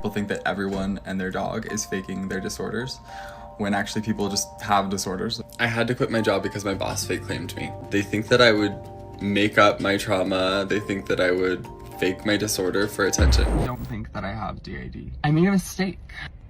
People think that everyone and their dog is faking their disorders, when actually people just have disorders. I had to quit my job because my boss fake claimed me. They think that I would make up my trauma. They think that I would fake my disorder for attention. I don't think that I have DID. I made a mistake.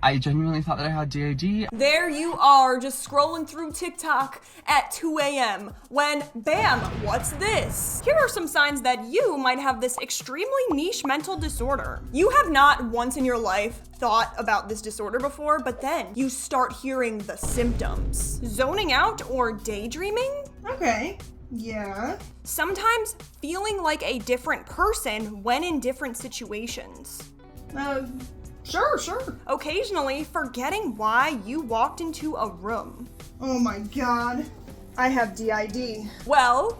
I genuinely thought that I had DID. There you are, just scrolling through TikTok at 2 a.m. when, bam, what's this? Here are some signs that you might have this extremely niche mental disorder. You have not once in your life thought about this disorder before, but then you start hearing the symptoms. Zoning out or daydreaming? Okay, yeah. Sometimes feeling like a different person when in different situations. Sure. Occasionally forgetting why you walked into a room. Oh my god. I have DID. Well,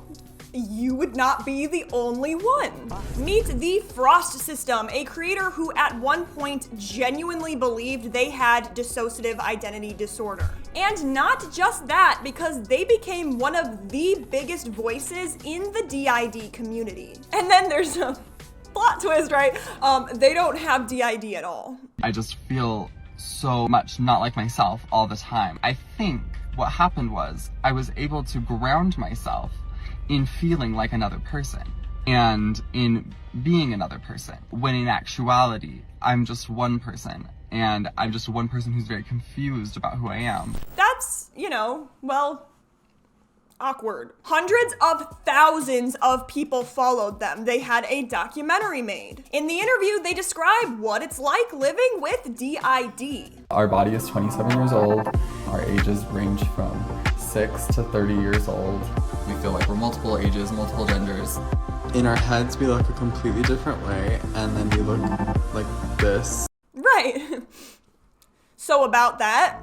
you would not be the only one. Meet the Frost System, a creator who at one point genuinely believed they had dissociative identity disorder. And not just that, because they became one of the biggest voices in the DID community. And then there's a plot twist, right? They don't have DID at all. I just feel so much not like myself all the time. I think what happened was I was able to ground myself in feeling like another person and in being another person, when in actuality, I'm just one person, and I'm just one person who's very confused about who I am. That's, well, awkward. Hundreds of thousands of people followed them. They had a documentary made. In the interview, they describe what it's like living with DID. Our body is 27 years old. Our ages range from 6 to 30 years old. We feel like we're multiple ages, multiple genders. In our heads, we look a completely different way, and then we look like this. Right. So about that,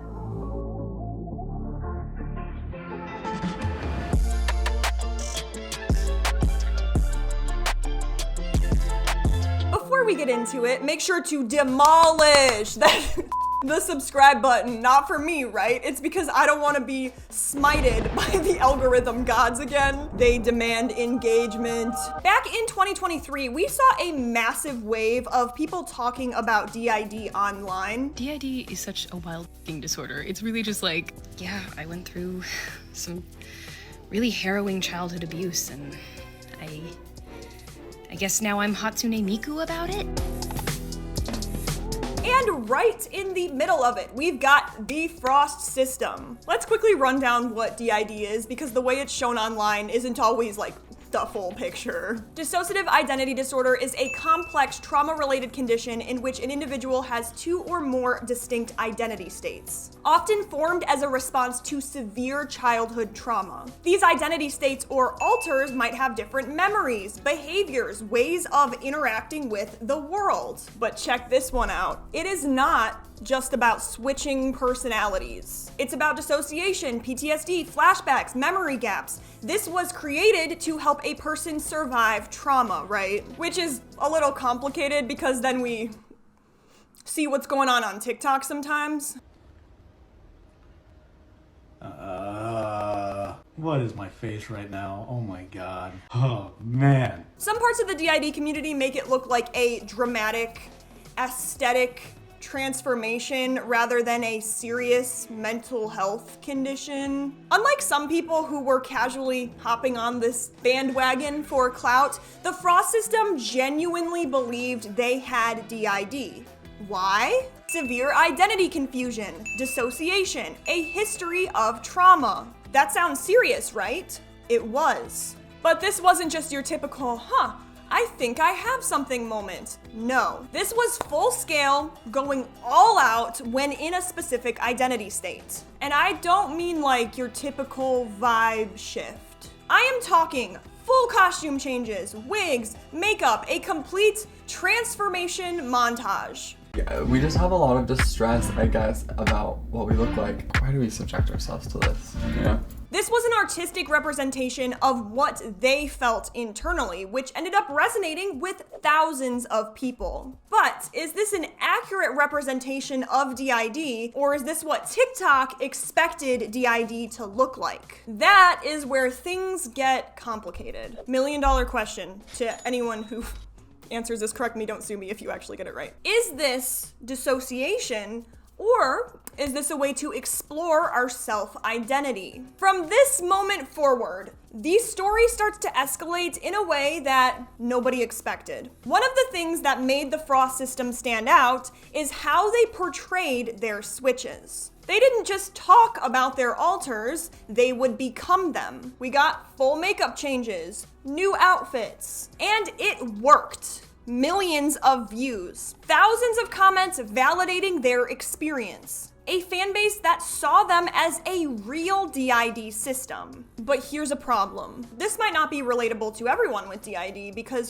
before we get into it, make sure to demolish that the subscribe button. Not for me, right? It's because I don't want to be smited by the algorithm gods again. They demand engagement. Back in 2023, we saw a massive wave of people talking about DID online. DID is such a wild disorder. It's really just like, yeah, I went through some really harrowing childhood abuse, and I guess now I'm Hatsune Miku about it. And right in the middle of it, we've got the Frost System. Let's quickly run down what DID is, because the way it's shown online isn't always like the full picture. Dissociative identity disorder is a complex trauma-related condition in which an individual has two or more distinct identity states, often formed as a response to severe childhood trauma. These identity states or alters might have different memories, behaviors, ways of interacting with the world. But check this one out. It is not just about switching personalities. It's about dissociation, PTSD, flashbacks, memory gaps. This was created to help a person survive trauma, right? Which is a little complicated because then we see what's going on TikTok sometimes. What is my face right now? Oh my god. Oh man. Some parts of the DID community make it look like a dramatic, aesthetic transformation rather than a serious mental health condition. Unlike some people who were casually hopping on this bandwagon for clout, the Frost System genuinely believed they had DID. Why? Severe identity confusion, dissociation, a history of trauma. That sounds serious, right? It was. But this wasn't just your typical, I think I have something moment. No, this was full scale, going all out when in a specific identity state. And I don't mean like your typical vibe shift. I am talking full costume changes, wigs, makeup, a complete transformation montage. Yeah, we just have a lot of distress, I guess, about what we look like. Why do we subject ourselves to this, This was an artistic representation of what they felt internally, which ended up resonating with thousands of people. But is this an accurate representation of DID, or is this what TikTok expected DID to look like? That is where things get complicated. $1 million question to anyone who answers this, correct me, don't sue me if you actually get it right. Is this dissociation, or is this a way to explore our self-identity? From this moment forward, the story starts to escalate in a way that nobody expected. One of the things that made the Frost system stand out is how they portrayed their switches. They didn't just talk about their alters, they would become them. We got full makeup changes, new outfits, and it worked. Millions of views, thousands of comments validating their experience. A fan base that saw them as a real DID system. But here's a problem. This might not be relatable to everyone with DID because,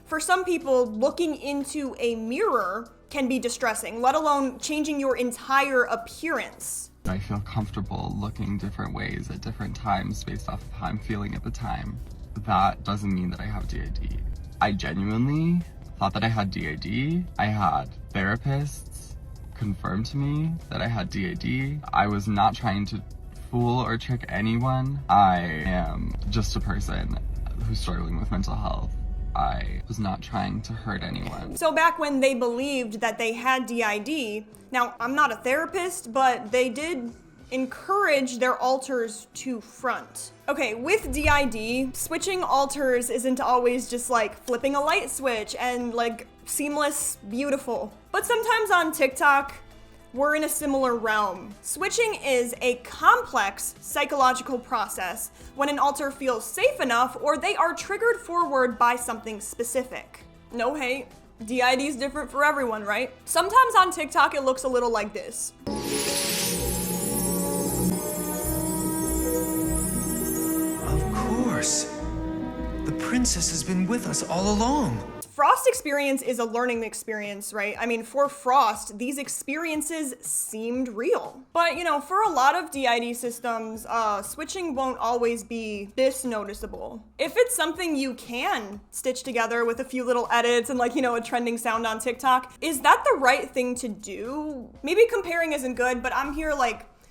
for some people, looking into a mirror can be distressing, let alone changing your entire appearance. I feel comfortable looking different ways at different times based off of how I'm feeling at the time. That doesn't mean that I have DID. I genuinely thought that I had DID. I had therapists confirm to me that I had DID. I was not trying to fool or trick anyone. I am just a person who's struggling with mental health. I was not trying to hurt anyone. So back when they believed that they had DID, now I'm not a therapist, but they did encourage their alters to front. Okay, with DID, switching alters isn't always just like flipping a light switch and like seamless, beautiful. But sometimes on TikTok, we're in a similar realm. Switching is a complex psychological process when an alter feels safe enough or they are triggered forward by something specific. No hate, DID is different for everyone, right? Sometimes on TikTok, it looks a little like this. The princess has been with us all along. Frost experience is a learning experience, right? I mean, for Frost, these experiences seemed real. But, for a lot of DID systems, switching won't always be this noticeable. If it's something you can stitch together with a few little edits and a trending sound on TikTok, is that the right thing to do? Maybe comparing isn't good, but I'm here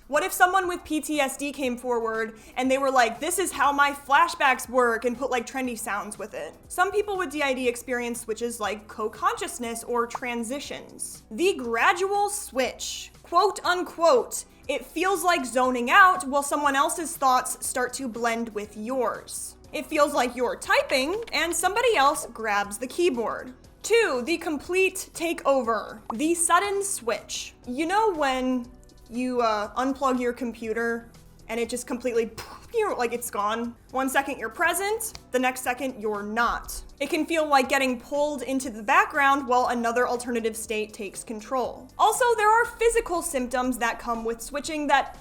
what if someone with PTSD came forward and they were like, this is how my flashbacks work, and put trendy sounds with it? Some people with DID experience switches like co-consciousness or transitions. The gradual switch, quote unquote, it feels like zoning out while someone else's thoughts start to blend with yours. It feels like you're typing and somebody else grabs the keyboard. 2, the complete takeover, the sudden switch. When you unplug your computer and it just completely, it's gone. 1 second you're present, the next second you're not. It can feel like getting pulled into the background while another alternative state takes control. Also, there are physical symptoms that come with switching that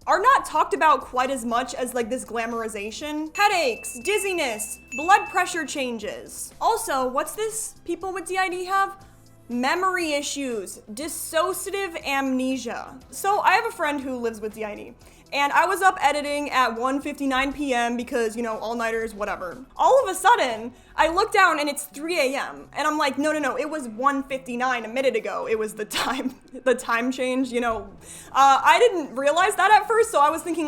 are not talked about quite as much as this glamorization. Headaches, dizziness, blood pressure changes. Also, what's this people with DID have? Memory issues, dissociative amnesia. So I have a friend who lives with DID, and I was up editing at 1:59 p.m. because, all-nighters, whatever. All of a sudden, I look down and it's 3 a.m. and I'm like, no, it was 1:59 a minute ago. It was the time change, I didn't realize that at first, so I was thinking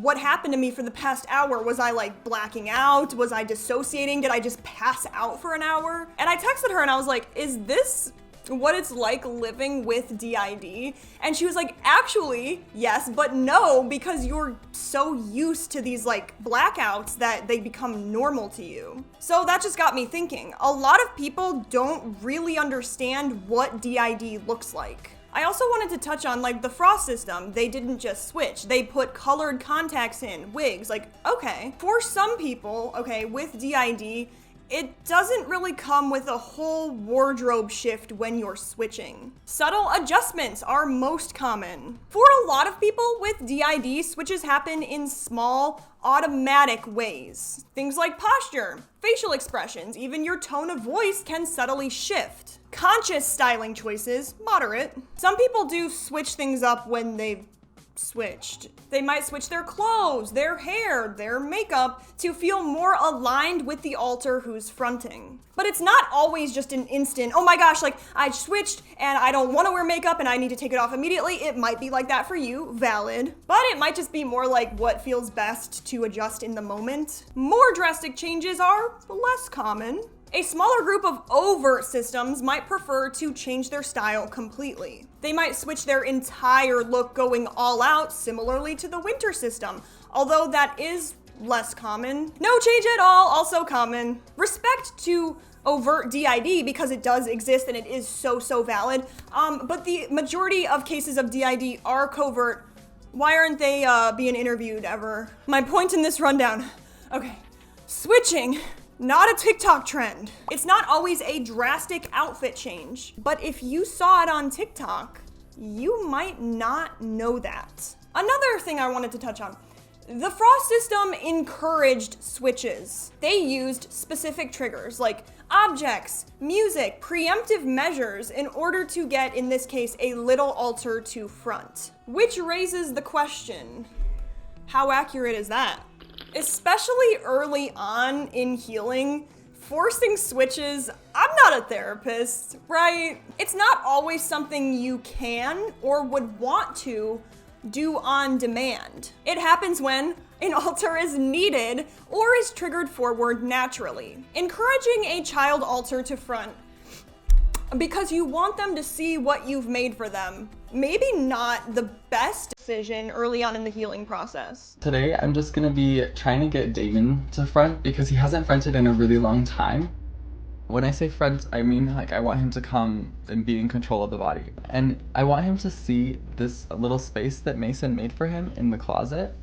what happened to me for the past hour? Was I blacking out? Was I dissociating? Did I just pass out for an hour? And I texted her and I was like, is this what it's like living with DID? And she was like, actually, yes, but no, because you're so used to these blackouts that they become normal to you. So that just got me thinking. A lot of people don't really understand what DID looks like. I also wanted to touch on the Frost system. They didn't just switch. They put colored contacts in, wigs, okay. For some people, okay, with DID, it doesn't really come with a whole wardrobe shift when you're switching. Subtle adjustments are most common. For a lot of people with DID, switches happen in small, automatic ways. Things like posture, facial expressions, even your tone of voice can subtly shift. Conscious styling choices, moderate. Some people do switch things up when they've switched. They might switch their clothes, their hair, their makeup to feel more aligned with the alter who's fronting. But it's not always just an instant, oh my gosh, I switched and I don't want to wear makeup and I need to take it off immediately. It might be like that for you, valid. But it might just be more what feels best to adjust in the moment. More drastic changes are less common. A smaller group of overt systems might prefer to change their style completely. They might switch their entire look going all out, similarly to the winter system, although that is less common. No change at all, also common. Respect to overt DID because it does exist and it is so valid, but the majority of cases of DID are covert. Why aren't they being interviewed ever? My point in this rundown. Okay, switching. Not a TikTok trend. It's not always a drastic outfit change, but if you saw it on TikTok, you might not know that. Another thing I wanted to touch on. The Frost system encouraged switches. They used specific triggers like objects, music, preemptive measures in order to get, in this case, a little alter to front. Which raises the question, how accurate is that? Especially early on in healing, forcing switches, I'm not a therapist, right? It's not always something you can or would want to do on demand. It happens when an alter is needed or is triggered forward naturally. Encouraging a child alter to front because you want them to see what you've made for them, maybe not the best decision early on in the healing process. Today, I'm just gonna be trying to get Damon to front because he hasn't fronted in a really long time. When I say front, I mean like I want him to come and be in control of the body. And I want him to see this little space that Mason made for him in the closet.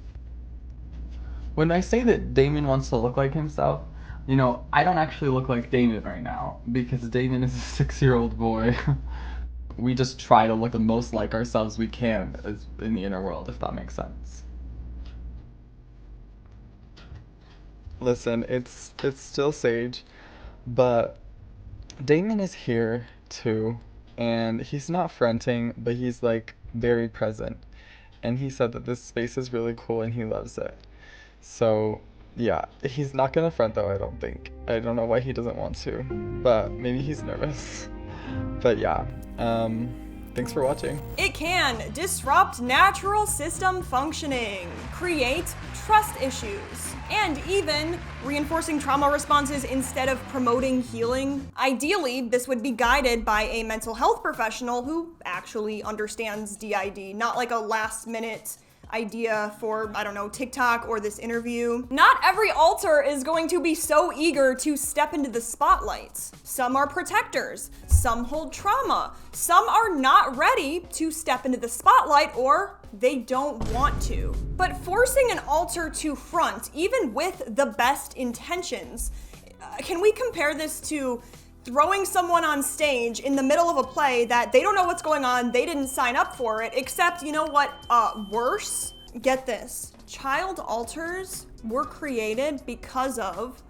When I say that Damon wants to look like himself, you know, I don't actually look like Damon right now because Damon is a 6-year-old boy. We just try to look the most like ourselves we can as in the inner world, if that makes sense. Listen, it's still Sage, but Damon is here too, and he's not fronting, but he's like very present. And he said that this space is really cool and he loves it. So yeah, he's not gonna front though, I don't think. I don't know why he doesn't want to, but maybe he's nervous. But yeah, thanks for watching. It can disrupt natural system functioning, create trust issues, and even reinforcing trauma responses instead of promoting healing. Ideally, this would be guided by a mental health professional who actually understands DID, not like a last-minute idea for, I don't know, TikTok or this interview. Not every alter is going to be so eager to step into the spotlight. Some are protectors, some hold trauma, some are not ready to step into the spotlight or they don't want to. But forcing an alter to front, even with the best intentions, can we compare this to throwing someone on stage in the middle of a play that they don't know what's going on, they didn't sign up for it, except, you know what, worse? Get this. Child alters were created because of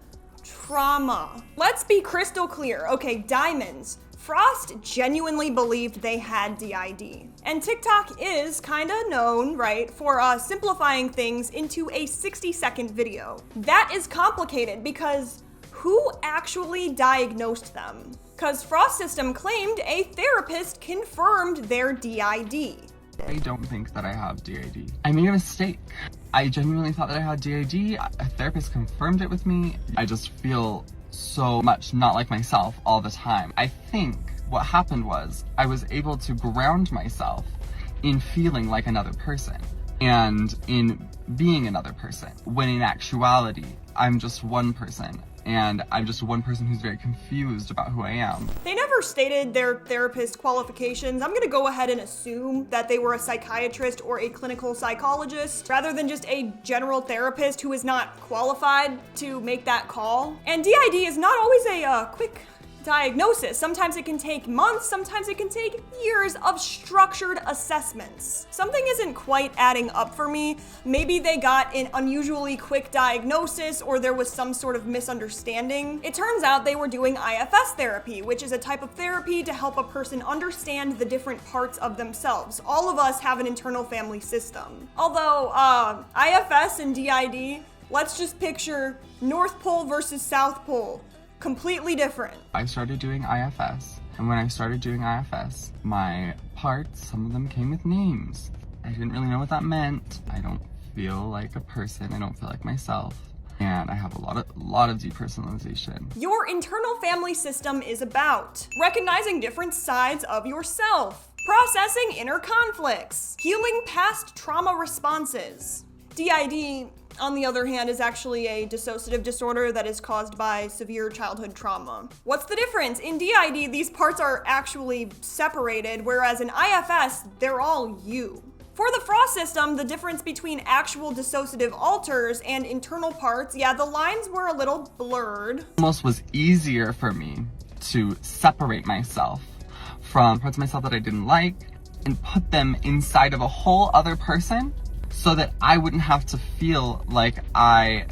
trauma. Let's be crystal clear. Okay, diamonds. Frost genuinely believed they had DID. And TikTok is kinda known, right, for simplifying things into a 60-second video. That is complicated because who actually diagnosed them? Because Frost System claimed a therapist confirmed their DID. I don't think that I have DID. I made a mistake. I genuinely thought that I had DID. A therapist confirmed it with me. I just feel so much not like myself all the time. I think what happened was I was able to ground myself in feeling like another person and in being another person, when in actuality, I'm just one person. And I'm just one person who's very confused about who I am. They never stated their therapist qualifications. I'm gonna go ahead and assume that they were a psychiatrist or a clinical psychologist, rather than just a general therapist who is not qualified to make that call. And DID is not always a quick diagnosis. Sometimes it can take months, sometimes it can take years of structured assessments. Something isn't quite adding up for me. Maybe they got an unusually quick diagnosis or there was some sort of misunderstanding. It turns out they were doing IFS therapy, which is a type of therapy to help a person understand the different parts of themselves. All of us have an internal family system. Although IFS and DID, let's just picture North Pole versus South Pole. Completely different. I started doing IFS, and when I started doing IFS, my parts, some of them came with names. I didn't really know what that meant. I don't feel like a person, I don't feel like myself. and I have a lot of depersonalization. Your internal family system is about recognizing different sides of yourself, processing inner conflicts, healing past trauma responses. DID, on the other hand, is actually a dissociative disorder that is caused by severe childhood trauma. What's the difference? In DID, these parts are actually separated, whereas in IFS, they're all you. For the Frost system, the difference between actual dissociative alters and internal parts, yeah, the lines were a little blurred. It almost was easier for me to separate myself from parts of myself that I didn't like and put them inside of a whole other person so that I wouldn't have to feel like I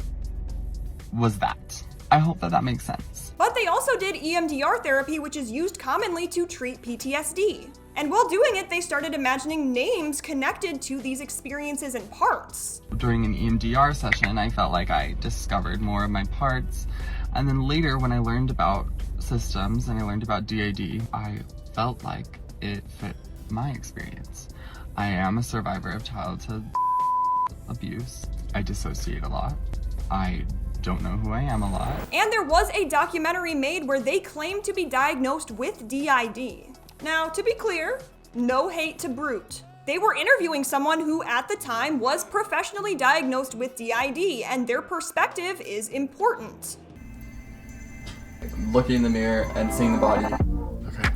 was that. I hope that that makes sense. But they also did EMDR therapy, which is used commonly to treat PTSD. And while doing it, they started imagining names connected to these experiences and parts. During an EMDR session, I felt like I discovered more of my parts. And then later, when I learned about systems and I learned about DID, I felt like it fit my experience. I am a survivor of childhood abuse. I dissociate a lot. I don't know who I am a lot. And there was a documentary made where they claimed to be diagnosed with DID. Now, to be clear, no hate to Brute. They were interviewing someone who at the time was professionally diagnosed with DID, and their perspective is important. Looking in the mirror and seeing the body, okay,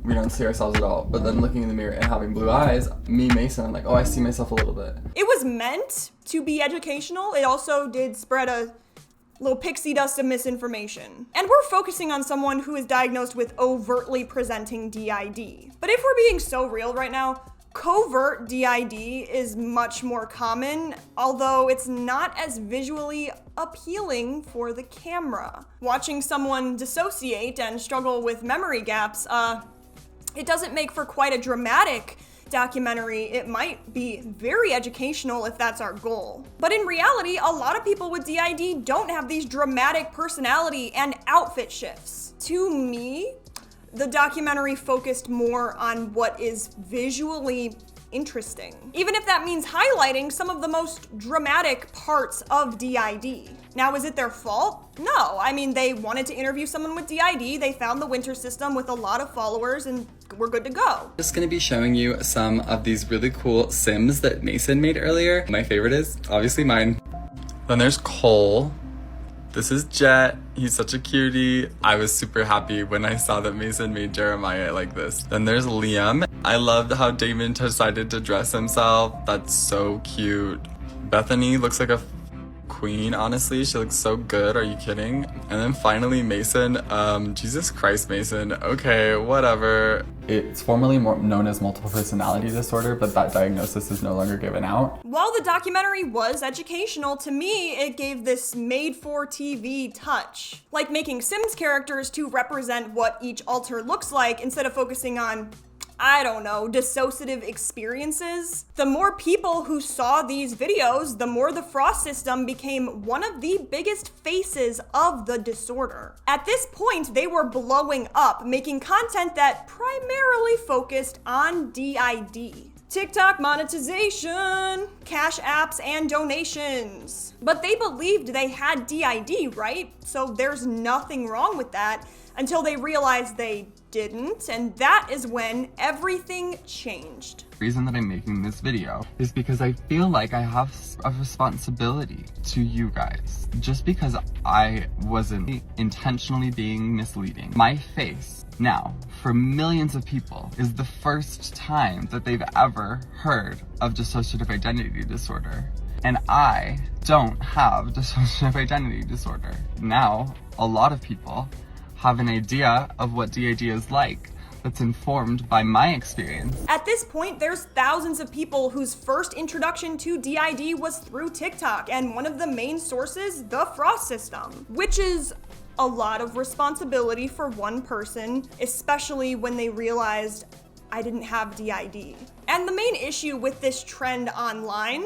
we don't see ourselves at all, but then looking in the mirror and having blue eyes, me, Mason, I'm like, oh, I see myself a little bit. It was meant to be educational. It also did spread a little pixie dust of misinformation. And we're focusing on someone who is diagnosed with overtly presenting DID. But if we're being so real right now, covert DID is much more common, although it's not as visually appealing for the camera. Watching someone dissociate and struggle with memory gaps, it doesn't make for quite a dramatic documentary. It might be very educational if that's our goal. But in reality, a lot of people with DID don't have these dramatic personality and outfit shifts. To me, the documentary focused more on what is visually interesting, even if that means highlighting some of the most dramatic parts of DID. Now, is it their fault? No. I mean, they wanted to interview someone with DID, they found the Winter system with a lot of followers, and we're good to go. Just gonna be showing you some of these really cool Sims that Mason made earlier. My favorite is obviously mine. Then there's Cole. This is Jet. He's such a cutie. I was super happy when I saw that Mason made Jeremiah like this. Then there's Liam. I loved how Damon decided to dress himself. That's so cute. Bethany looks like a queen, honestly. She looks so good. Are you kidding? And then finally Mason. Jesus Christ, Mason. Okay, whatever. It's formerly known as multiple personality disorder, but that diagnosis is no longer given out. While the documentary was educational, to me, it gave this made-for-TV touch. Like making Sims characters to represent what each alter looks like instead of focusing on, I don't know, dissociative experiences. The more people who saw these videos, the more the Frost system became one of the biggest faces of the disorder. At this point, they were blowing up, making content that primarily focused on DID. TikTok monetization, cash apps, and donations. But they believed they had DID, right? So there's nothing wrong with that until they realized they didn't, and that is when everything changed. The reason that I'm making this video is because I feel like I have a responsibility to you guys. Just because I wasn't intentionally being misleading. My face now, for millions of people, is the first time that they've ever heard of dissociative identity disorder. And I don't have dissociative identity disorder. Now, a lot of people have an idea of what DID is like that's informed by my experience. At this point, there's thousands of people whose first introduction to DID was through TikTok, and one of the main sources, the Frost system, which is a lot of responsibility for one person, especially when they realized I didn't have DID. And the main issue with this trend online,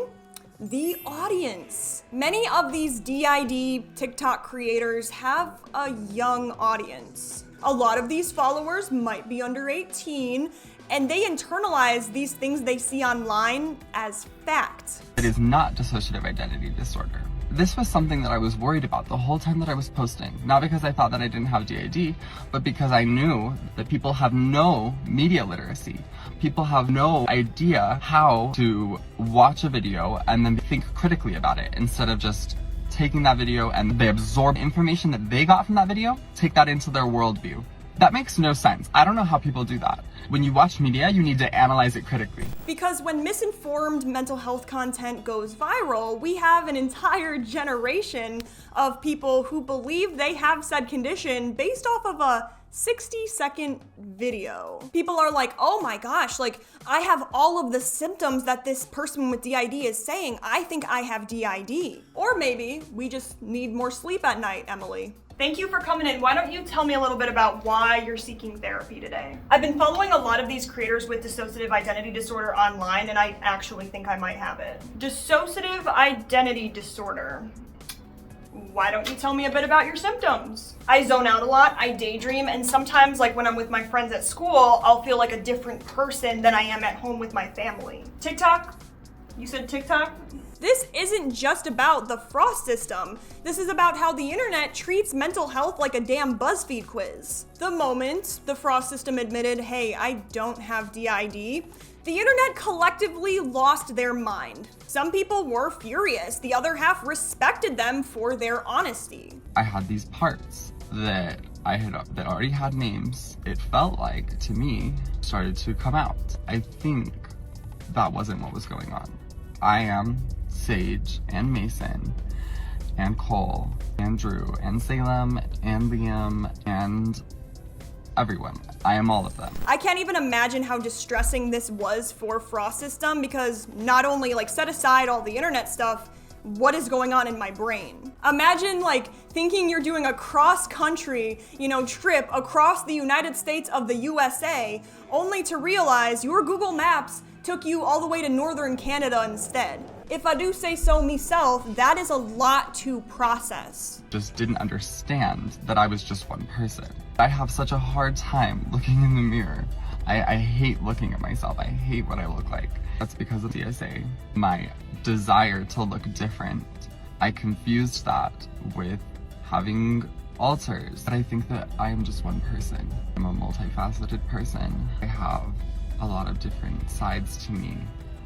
the audience. Many of these DID TikTok creators have a young audience. A lot of these followers might be under 18, and they internalize these things they see online as fact. It is not dissociative identity disorder. this was something that I was worried about the whole time that I was posting. Not because I thought that I didn't have DID, but because I knew that people have no media literacy. People have no idea how to watch a video and then think critically about it, instead of just taking that video and they absorb information that they got from that video, take that into their worldview. That makes no sense. I don't know how people do that. When you watch media, you need to analyze it critically. Because when misinformed mental health content goes viral, we have an entire generation of people who believe they have said condition based off of a 60-second video. People are like, oh my gosh, like, I have all of the symptoms that this person with DID is saying. I think I have DID. Or maybe we just need more sleep at night, Emily. Thank you for coming in. Why don't you tell me a little bit about why you're seeking therapy today? I've been following a lot of these creators with dissociative identity disorder online, and I actually think I might have it. Dissociative identity disorder. Why don't you tell me a bit about your symptoms? I zone out a lot, I daydream, and sometimes, like when I'm with my friends at school, I'll feel like a different person than I am at home with my family. TikTok? You said TikTok? This isn't just about the Frost system. This is about how the internet treats mental health like a damn BuzzFeed quiz. The moment the Frost system admitted, hey, I don't have DID, the internet collectively lost their mind. Some people were furious. The other half respected them for their honesty. I had these parts that that already had names. It felt like, to me, started to come out. I think that wasn't what was going on. I am Sage and Mason and Cole and Drew and Salem and Liam and everyone. I am all of them. I can't even imagine how distressing this was for Frost System, because not only like set aside all the internet stuff, what is going on in my brain? Imagine like thinking you're doing a cross-country, trip across the United States of the USA, only to realize your Google Maps took you all the way to northern Canada instead. If I do say so myself, that is a lot to process. Just didn't understand that I was just one person. I have such a hard time looking in the mirror. I hate looking at myself. I hate what I look like. That's because of DSA. My desire to look different, I confused that with having alters. But I think that I am just one person. I'm a multifaceted person. I have a lot of different sides to me,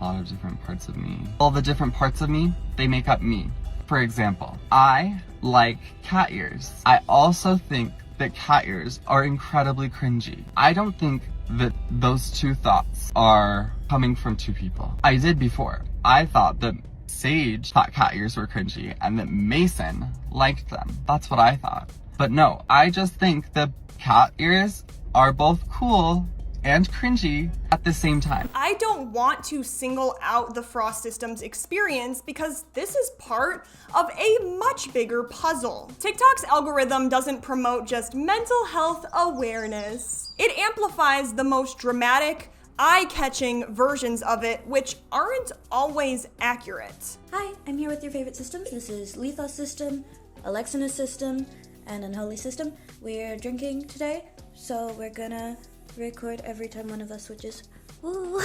a lot of different parts of me. All the different parts of me, they make up me. For example, I like cat ears. I also think that cat ears are incredibly cringy. I don't think that those two thoughts are coming from two people. I did before. I thought that Sage thought cat ears were cringy and that Mason liked them. That's what I thought. But no, I just think that cat ears are both cool and cringy at the same time. I don't want to single out the Frost System's experience because this is part of a much bigger puzzle. TikTok's algorithm doesn't promote just mental health awareness. It amplifies the most dramatic, eye-catching versions of it, which aren't always accurate. Hi, I'm here with your favorite systems. This is Lethos System, Alexinus System, and Unholy System. We're drinking today, so we're gonna record every time one of us switches. Ooh.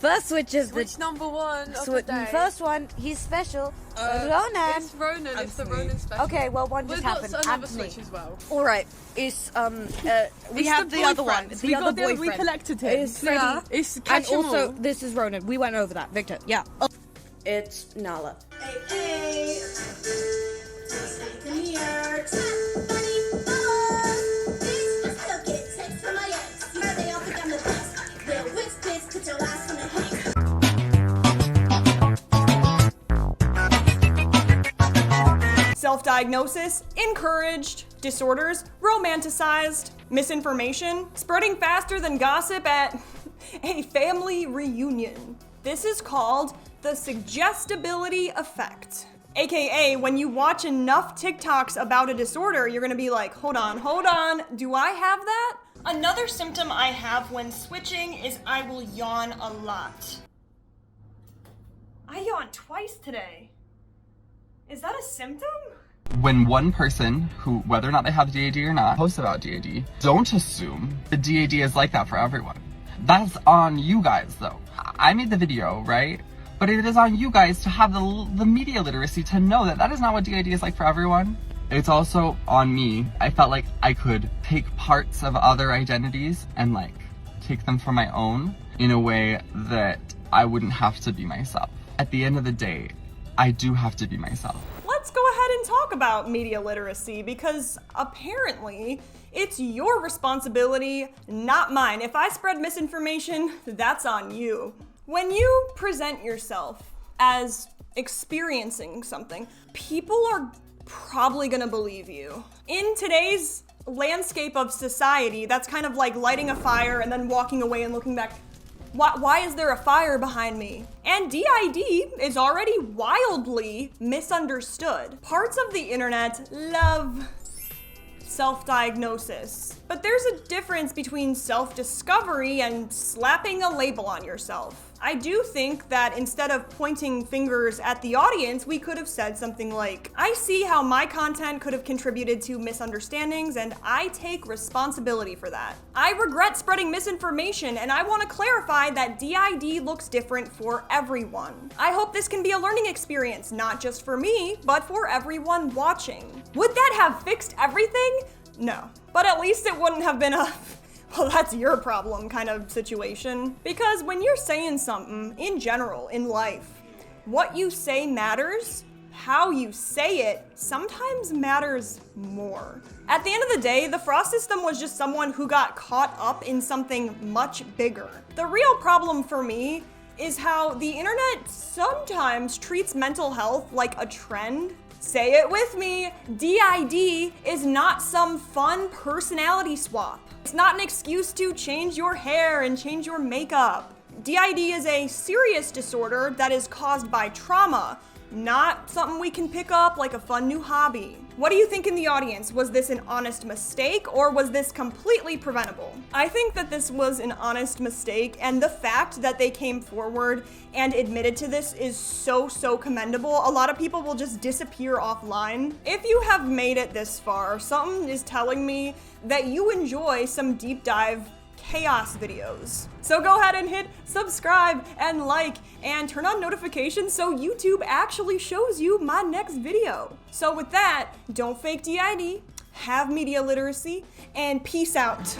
First switch is Switch number one of the day. First one, he's special. Ronan. It's Ronan. It's the Ronan special. Okay, well, one just happened. We've got another Anthony. switch as well. All right, it's we have the other one. It's the other boyfriend. We collected him. It's Freddie. Yeah. It's And catch 'em also, all. this is Ronan. We went over that. Victor, yeah. It's Nala. Hey, come here. Self-diagnosis encouraged, disorders romanticized, misinformation spreading faster than gossip at a family reunion. This is called the suggestibility effect. AKA, when you watch enough TikToks about a disorder, you're gonna be like, hold on, do I have that? Another symptom I have when switching is I will yawn a lot. I yawned twice today. Is that a symptom? When one person, who, whether or not they have DID or not, posts about DID, don't assume the DID is like that for everyone. That's on you guys, though. I made the video, right? But it is on you guys to have the media literacy to know that that is not what DID is like for everyone. It's also on me. I felt like I could take parts of other identities and like take them for my own in a way that I wouldn't have to be myself. At the end of the day, I do have to be myself. Let's go ahead and talk about media literacy, because apparently it's your responsibility, not mine. If I spread misinformation, that's on you. When you present yourself as experiencing something, people are probably gonna believe you. In today's landscape of society, that's kind of like lighting a fire and then walking away and looking back. Why is there a fire behind me? And DID is already wildly misunderstood. Parts of the internet love self-diagnosis, but there's a difference between self-discovery and slapping a label on yourself. I do think that instead of pointing fingers at the audience, we could have said something like, I see how my content could have contributed to misunderstandings, and I take responsibility for that. I regret spreading misinformation, and I want to clarify that DID looks different for everyone. I hope this can be a learning experience, not just for me, but for everyone watching. Would that have fixed everything? No. But at least it wouldn't have been a well, that's your problem kind of situation. Because when you're saying something, in general, in life, what you say matters, how you say it sometimes matters more. At the end of the day, the Frost system was just someone who got caught up in something much bigger. The real problem for me is how the internet sometimes treats mental health like a trend. Say it with me, DID is not some fun personality swap. It's not an excuse to change your hair and change your makeup. DID is a serious disorder that is caused by trauma, not something we can pick up like a fun new hobby. What do you think in the audience? Was this an honest mistake, or was this completely preventable? I think that this was an honest mistake, and the fact that they came forward and admitted to this is so commendable. A lot of people will just disappear offline. If you have made it this far, something is telling me that you enjoy some deep dive chaos videos. So go ahead and hit subscribe and like and turn on notifications so YouTube actually shows you my next video. So with that, don't fake DID, have media literacy, and peace out.